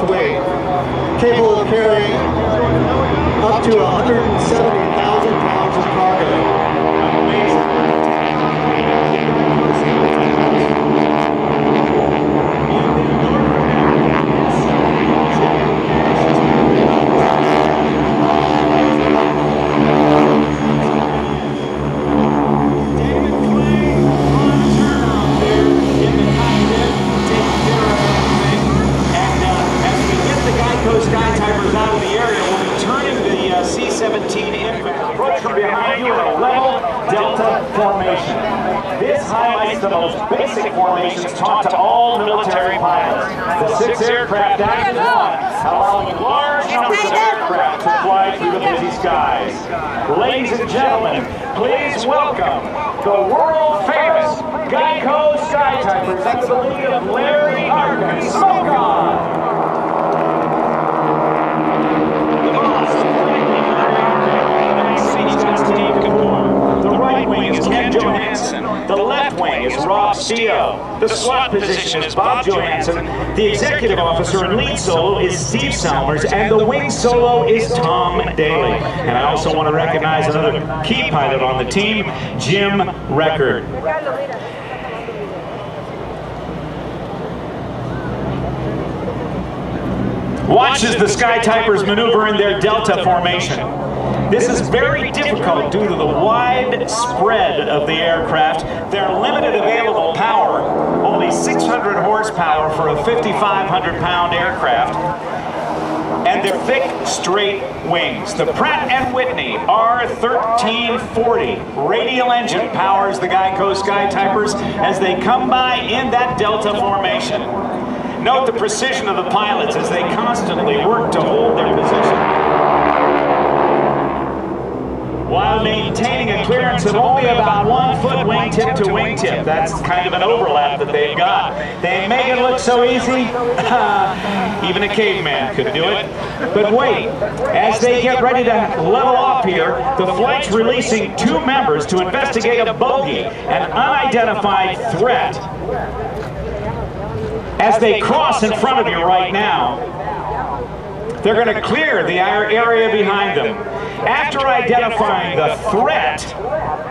weight, capable of carrying up to 170,000 pounds of cargo. GEICO Skytypers out of the area. We're turning the C-17 inbound. Approach from behind you in a level delta formation. This highlights the most basic formations taught to all military pilots. The 6 aircraft acted on, allowing large numbers of aircraft to fly through the busy skies. Ladies and gentlemen, please welcome the world-famous GEICO Skytypers under the lead of Larry Arkin. Smoke on! The right wing is Ken Johansson. The left wing is Rob Steele. The slot position is Bob Johansson. The executive officer and lead solo is Steve Salmers. And the wing solo is Tom Daly. And I also want to recognize another key pilot on the team, Jim Record. Watch as the Skytypers maneuver in their delta formation. This is very difficult due to the wide spread of the aircraft, their limited available power, only 600 horsepower for a 5,500-pound aircraft, and their thick, straight wings. The Pratt & Whitney R1340 radial engine powers the GEICO Skytypers as they come by in that delta formation. Note the precision of the pilots as they constantly work to hold their position, while maintaining a clearance of only about 1 foot wingtip to wingtip. That's kind of an overlap that they've got. They make it look so easy. Even a caveman could do it. But wait, as they get ready to level off here, the flight's releasing 2 members to investigate a bogey, an unidentified threat. As they cross in front of you right now, they're going to clear the area behind them. After identifying the threat,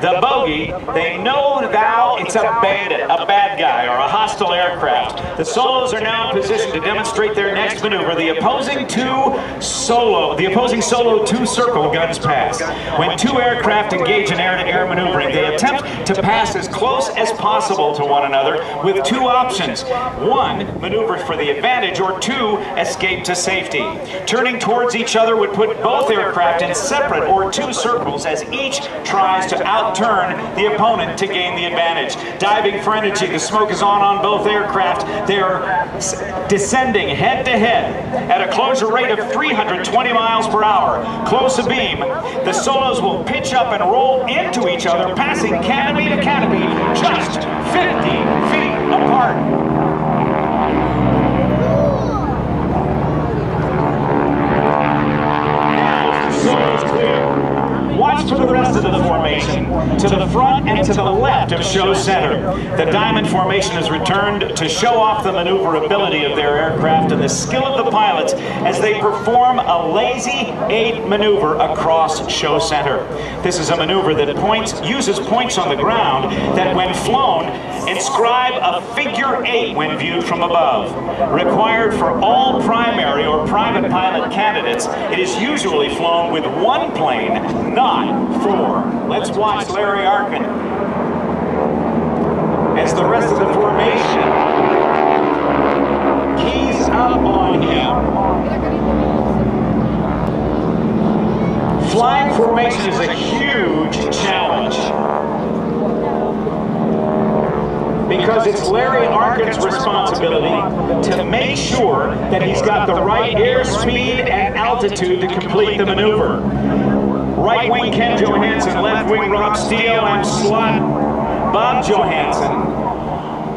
the bogey, they know now it's a bandit, a bad guy, or a hostile aircraft. The solos are now in position to demonstrate their next maneuver. The opposing solo 2 circle guns pass. When 2 aircraft engage in air-to-air maneuvering, they attempt to pass as close as possible to one another with 2 options. 1, maneuver for the advantage, or 2, escape to safety. Turning towards each other would put both aircraft in separate or 2 circles as each tries to outturn the opponent to gain the advantage. Diving for energy, the smoke is on both aircraft. They are descending head to head at a closure rate of 320 miles per hour. Close abeam, the solos will pitch up and roll into each other, passing canopy to canopy, just 50 feet apart. Watch for the rest of the formation, to the front and to the left of show center. The diamond formation is returned to show off the maneuverability of their aircraft and the skill of the pilots as they perform a lazy 8 maneuver across show center. This is a maneuver that uses points on the ground that, when flown, inscribe a figure 8 when viewed from above. Required for all primary or private pilot candidates, it is usually flown with 1 plane, not 4. Let's watch Larry Arkin as the rest of the formation keys up on him. Flying formation is a huge challenge because it's Larry Arkin's responsibility to make sure that he's got the right airspeed and altitude to complete the maneuver. Right wing Ken Johansson, left wing Rob Steele, and slot Bob Johansson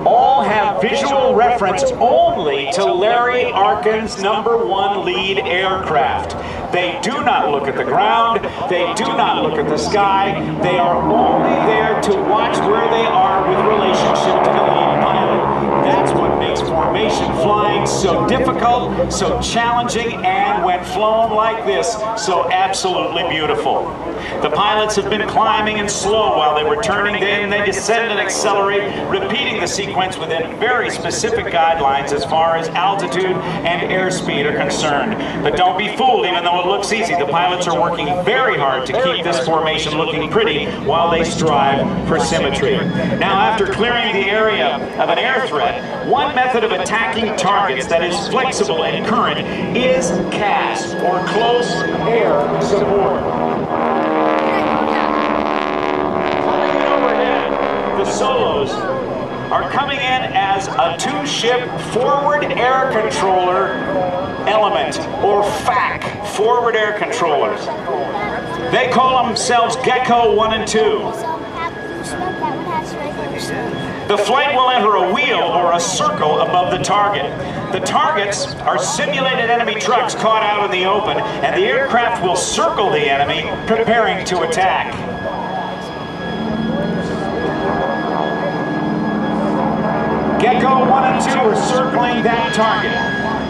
all have visual reference only to Larry Arkin's #1 lead aircraft. They do not look at the ground, they do not look at the sky, they are only there to watch where they are with relationship to the lead pilot. That's what makes formation flying so difficult, so challenging, and when flown like this, so absolutely beautiful. The pilots have been climbing and slow while they were turning, then they descend and accelerate, repeating the sequence within very specific guidelines as far as altitude and airspeed are concerned. But don't be fooled, even though it looks easy. The pilots are working very hard to keep this formation looking pretty while they strive for symmetry. Now, after clearing the area of an air threat, one method of attacking targets that is flexible and current is CAS, or close air support. The Solos are coming in as a two-ship forward air controller element, or FAC, forward air controllers. They call themselves GEICO 1 and 2. The flight will enter a wheel or a circle above the target. The targets are simulated enemy trucks caught out in the open, and the aircraft will circle the enemy, preparing to attack. GEICO 1 and 2 are circling that target.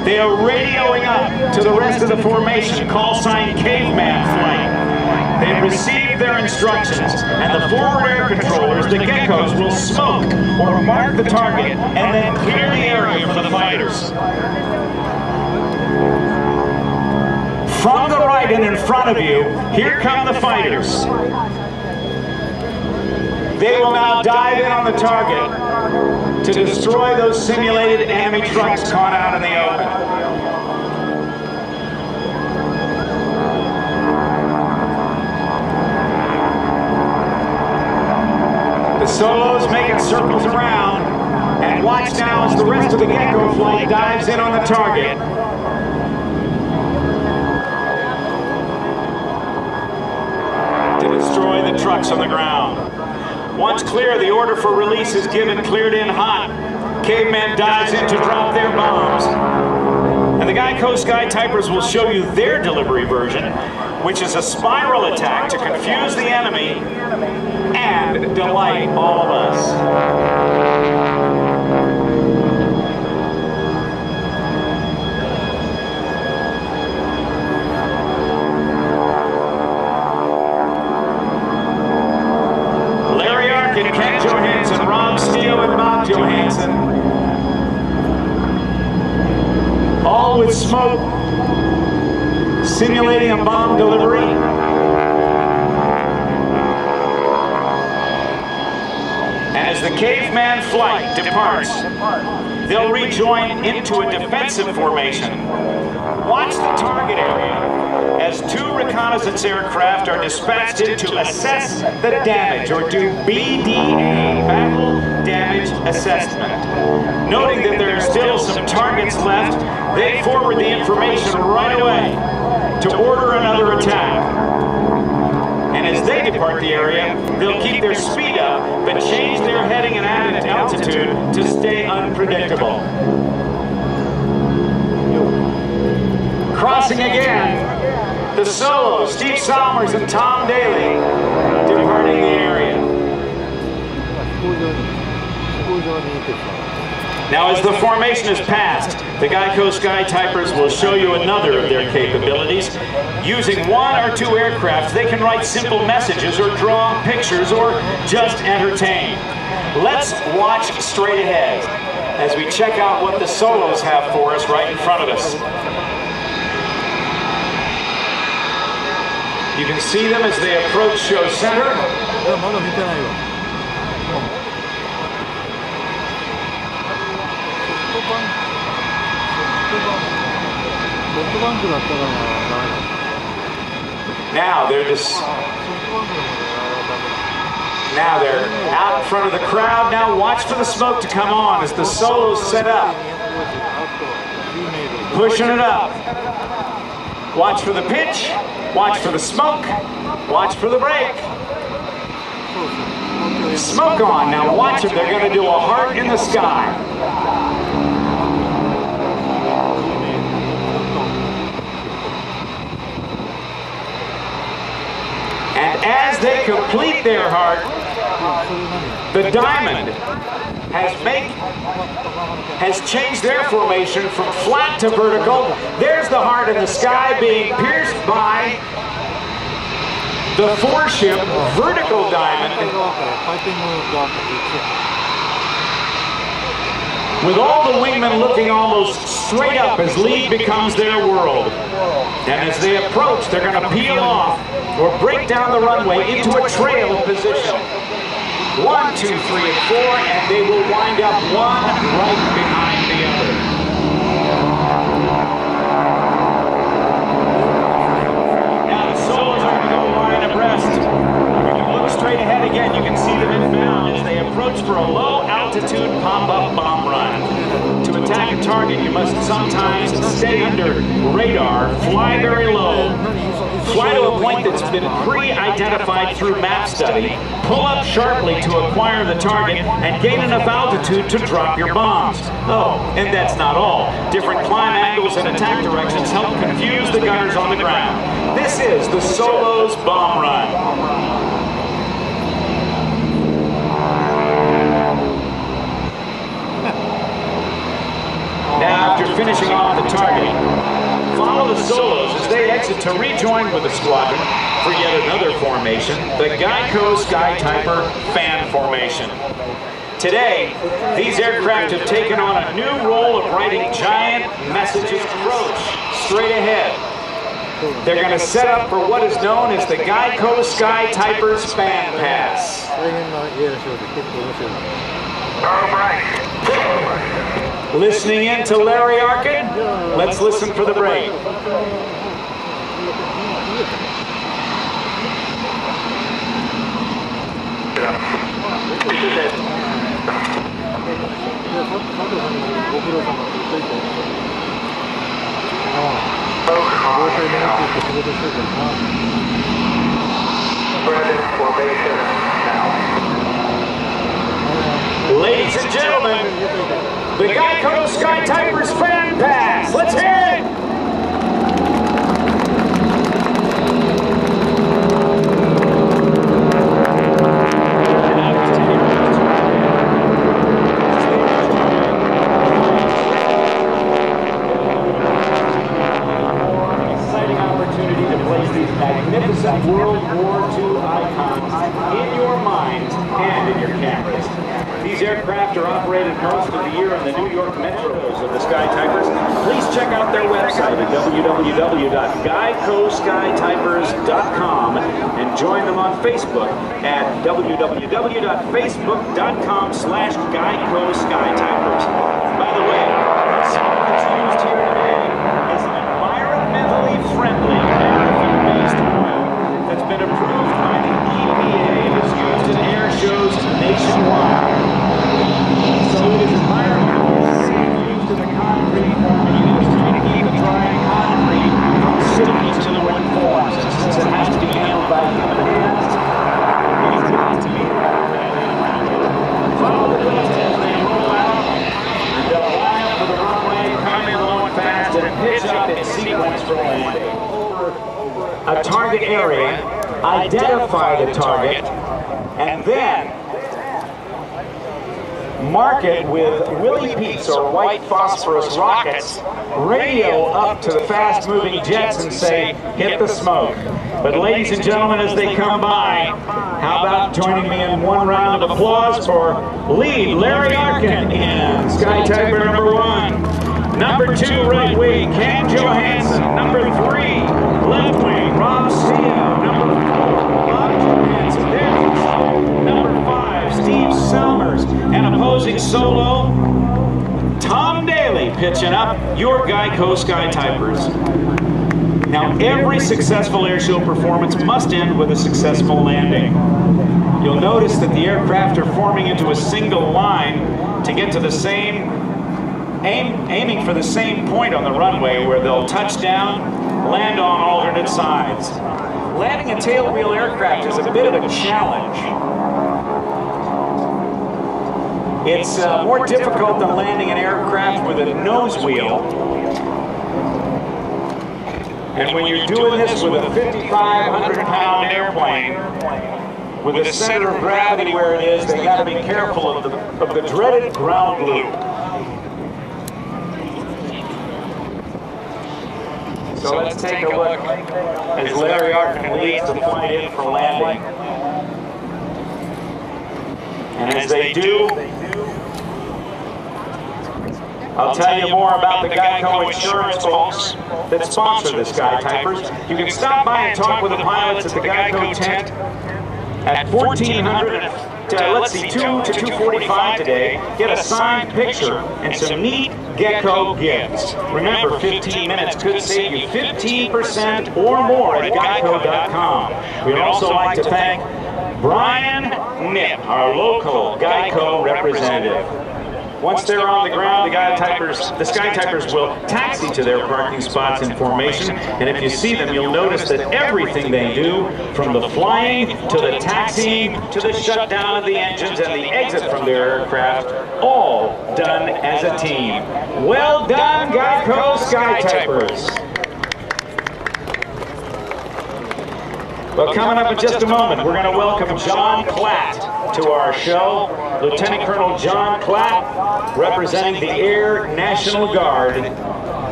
They are radioing up to the rest of the formation, call sign Caveman Flight. They receive their instructions, and the forward air controllers, the GEICOs, will smoke or mark the target and then clear the area for the fighters. From the right and in front of you, here come the fighters. They will now dive in on the target to destroy those simulated enemy trucks caught out in the open. The Solos making circles around, and watch now as the rest of the GEICO flight dives in on the target. To destroy the trucks on the ground. Once clear, the order for release is given, cleared in hot. Caveman dives in to drop their bombs. And the GEICO Skytypers will show you their delivery version, which is a spiral attack to confuse the enemy and delight all of us. All with smoke, simulating a bomb delivery. And as the Caveman flight departs, they'll rejoin into a defensive formation. Watch the target area as two reconnaissance aircraft are dispatched in to assess the damage, or do BDA, Battle Damage Assessment. Noting that there are still some targets left, they forward the information right away to order another attack. And as they depart the area, they'll keep their speed up, but change their heading and altitude to stay unpredictable. Crossing again, the Solos, Steve Salmers and Tom Daly, departing the area. Now, as the formation is passed, the GEICO Skytypers will show you another of their capabilities. Using one or two aircraft, they can write simple messages or draw pictures or just entertain. Let's watch straight ahead as we check out what the Solos have for us right in front of us. You can see them as they approach show center. Now they're out in front of the crowd. Now watch for the smoke to come on as the Solos set up. Pushing it up. Watch for the pitch. Watch for the smoke. Watch for the break. Smoke on. Now watch them. They're going to do a heart in the sky. And as they complete their heart, the diamond has has changed their formation from flat to vertical. There's the heart in the sky being pierced by the four-ship vertical diamond, with all the wingmen looking almost straight up as lead becomes their world. And as they approach, they're going to peel off or break down the runway into a trail position. 1, 2, 3, and 4, and they will wind up one right behind the other. Now the solos are going to go line abreast. If you look straight ahead again, you can see them inbound as they approach for a low-altitude pop-up bomb run. To attack a target, you must sometimes stay under radar, fly very low, fly to a point that's been pre-identified through map study, pull up sharply to acquire the target, and gain enough altitude to drop your bombs. Oh, and that's not all. Different climb angles and attack directions help confuse the gunners on the ground. This is the Solos bomb run. Now, after finishing off the target, follow the Solos as they exit to rejoin with the squadron for yet another formation, the GEICO Skytyper fan formation. Today, these aircraft have taken on a new role of writing giant messages approach straight ahead. They're going to set up for what is known as the GEICO Skytypers fan pass. Listening in to Larry Arkin, let's listen for the break. This is it. Ladies and gentlemen, the GEICO Skytypers fan pass. Let's hear it! Exciting opportunity to place these magnificent World War II icons in your minds and in your cameras. These aircraft are operated most of the year on the New York metros of the Skytypers. Please check out their website at www.GEICOSkytypers.com and join them on Facebook at www.facebook.com/GEICO Skytypers. By the way, the song that's used here today is an environmentally friendly paraffin-based oil that's been approved by the EPA and is used in air shows nationwide. So it is environmentally safe used in the concrete industry to keep the drying concrete from sticking to the wood forms. And since it has to be handled by human hands, it needs to be follow the dust as they roll out, and they'll line up for the runway, come in low and fast, and pitch up in sequence for landing. A target area, identify the target, and then mark it with Willie Pete's or white phosphorus rockets, radio up to the fast-moving jets and say, hit the smoke. But ladies and gentlemen, as they come by, how about joining me in one round of applause for lead Larry Arkin in Skytyper number 1. Number 2, right wing, Cam Johansson. Number 3, left wing, Rob Steele. Number 4, Bob Johansson. There's number 5, Steve Selmers. And opposing solo, Tom Daly pitching up your GEICO Skytypers. Now, every successful airshow performance must end with a successful landing. You'll notice that the aircraft are forming into a single line to get to the same, aiming for the same point on the runway where they'll touch down, land on alternate sides. Landing a tailwheel aircraft is a bit of a challenge. It's more difficult than landing an aircraft with a nose wheel. And when you're doing this with a 5,500-pound airplane, with the center of gravity where it is, they got to be careful of the dreaded ground loop. So let's take a look as Larry Arkin leads the flight in for landing. And as they do, I'll tell you more about the GEICO insurance folks that sponsor the Skytypers. You can stop by and talk with the pilots at the GEICO tent at 1400, let's see, 2 to 2:45 today. Get a signed picture and some neat GEICO gifts. Remember, 15 minutes could save you 15% or more at geico.com. We'd also like to thank Brian Nip, our local GEICO representative. Once they're on the ground, the Skytypers will taxi to their parking spots in formation, and if you see them, you'll notice that everything they do, from the flying to the taxiing to the shutdown of the engines and the exit from their aircraft, all done as a team. Well done, GEICO Skytypers! Well, coming up in just a moment, we're going to welcome John Platt to our show. Lieutenant Colonel John Platt, representing the Air National Guard.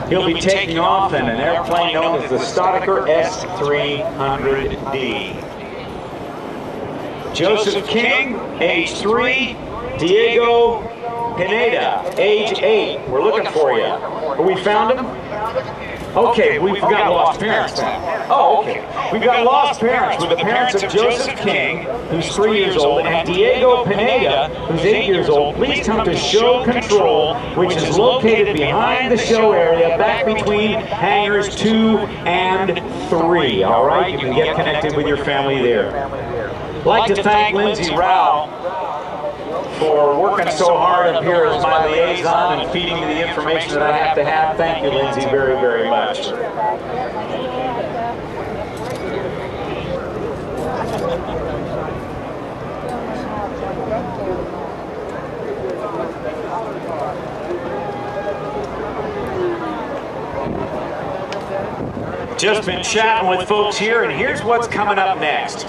He'll be taking off in an airplane known as the Statiker S-300D. Joseph King, age 3. Diego Pineda, age 8. We're looking for you. We found him? Okay, we've got lost parents now. Oh, okay. We've got lost parents with the parents of Joseph King, who's 3 years old, and Diego Pineda, who's 8 years old. Please come to Show Control, which is located behind the show area, back between hangars 2 and 3. All right, you can get connected with your family there. I'd like to thank Lindsay Rao for working so hard up here as my liaison and feeding me the information that I have to have. Thank you, Lindsay, very, very much. Just been chatting with folks here, and here's what's coming up next.